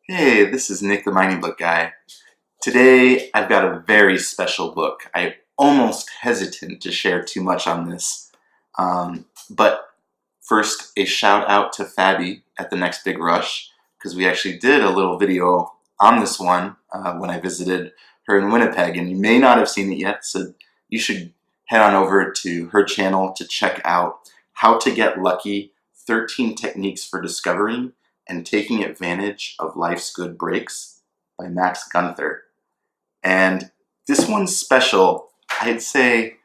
Hey, this is Nick the Mining Book Guy. Today I've got a very special book. I'm almost hesitant to share too much on this. But first, a shout out to Fabi at the Next Big Rush, because we actually did a little video on this one when I visited her in Winnipeg, and you may not have seen it yet, so you should head on over to her channel to check out How to Get Lucky, 13 Techniques for Discovering and Taking Advantage of Life's Good Breaks by Max Gunther. And this one's special. I'd say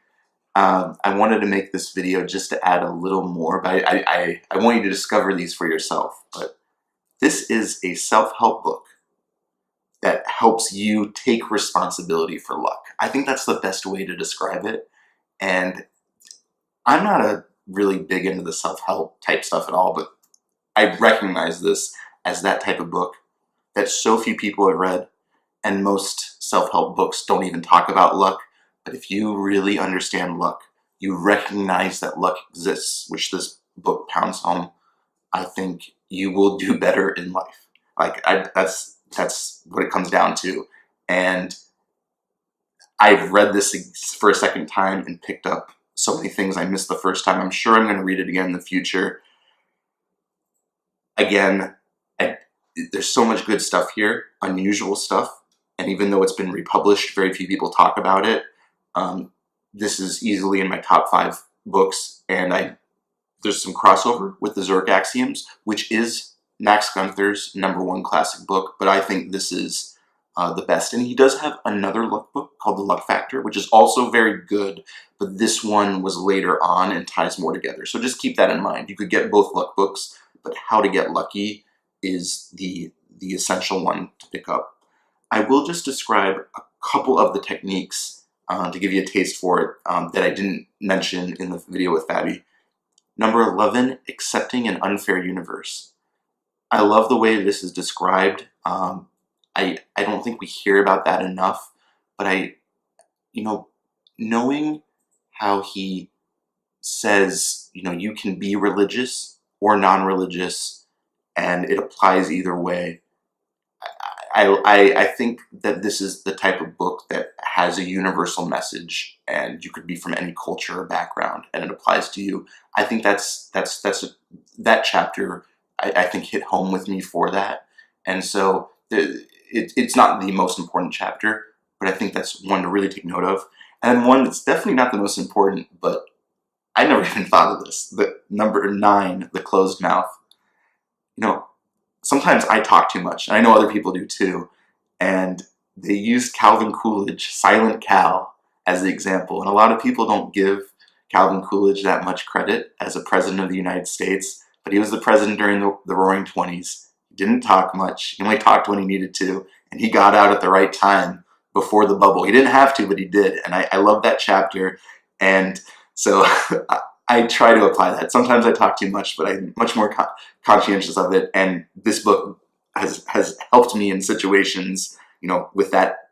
I wanted to make this video just to add a little more, but I want you to discover these for yourself. But this is a self-help book that helps you take responsibility for luck. I think that's the best way to describe it. And I'm not a really big into the self-help type stuff at all, but I recognize this as that type of book that so few people have read, and most self-help books don't even talk about luck. But if you really understand luck, you recognize that luck exists, which this book pounds home, I think you will do better in life. That's what it comes down to. And I've read this for a second time and picked up so many things I missed the first time. I'm sure I'm going to read it again in the future. Again, there's so much good stuff here, unusual stuff, and even though it's been republished, very few people talk about it. This is easily in my top 5 books, and there's some crossover with the Zurich Axioms, which is Max Gunther's #1 classic book, but I think this is the best. And he does have another luck book called The Luck Factor, which is also very good, but this one was later on and ties more together. So just keep that in mind. You could get both luck books, but How to Get Lucky is the essential one to pick up. I will just describe a couple of the techniques to give you a taste for it that I didn't mention in the video with Fabi. Number 11, accepting an unfair universe. I love the way this is described. I don't think we hear about that enough, but knowing how he says, you can be religious or non-religious, and it applies either way. I think that this is the type of book that has a universal message, and you could be from any culture or background, and it applies to you. I think that chapter I think hit home with me for that, and so it's not the most important chapter, but I think that's one to really take note of, and one that's definitely not the most important, but I never even thought of this. The number 9, the closed mouth. Sometimes I talk too much, and I know other people do too, and they used Calvin Coolidge, Silent Cal, as the example, and a lot of people don't give Calvin Coolidge that much credit as a president of the United States, but he was the president during the Roaring '20s. He didn't talk much. He only talked when he needed to, and he got out at the right time before the bubble. He didn't have to, but he did, and I love that chapter, and so I try to apply that. Sometimes I talk too much, but I'm much more conscientious of it. And this book has helped me in situations, with that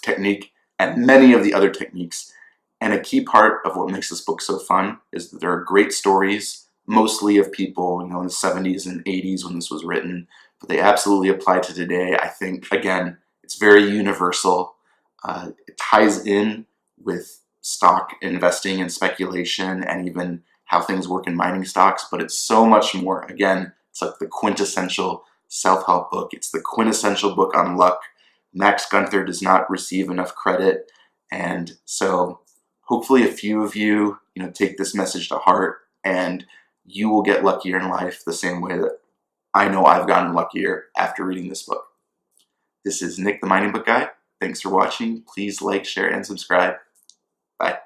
technique and many of the other techniques. And a key part of what makes this book so fun is that there are great stories, mostly of people, in the 70s and 80s when this was written, but they absolutely apply to today. I think, again, it's very universal. It ties in with stock investing and speculation, and even how things work in mining stocks, but it's so much more. Again, it's like the quintessential self-help book. It's the quintessential book on luck. Max Gunther does not receive enough credit, and so hopefully a few of you, take this message to heart, and you will get luckier in life the same way that I know I've gotten luckier after reading this book. This is Nick the Mining Book Guy. Thanks for watching. Please like, share, and subscribe. Bye.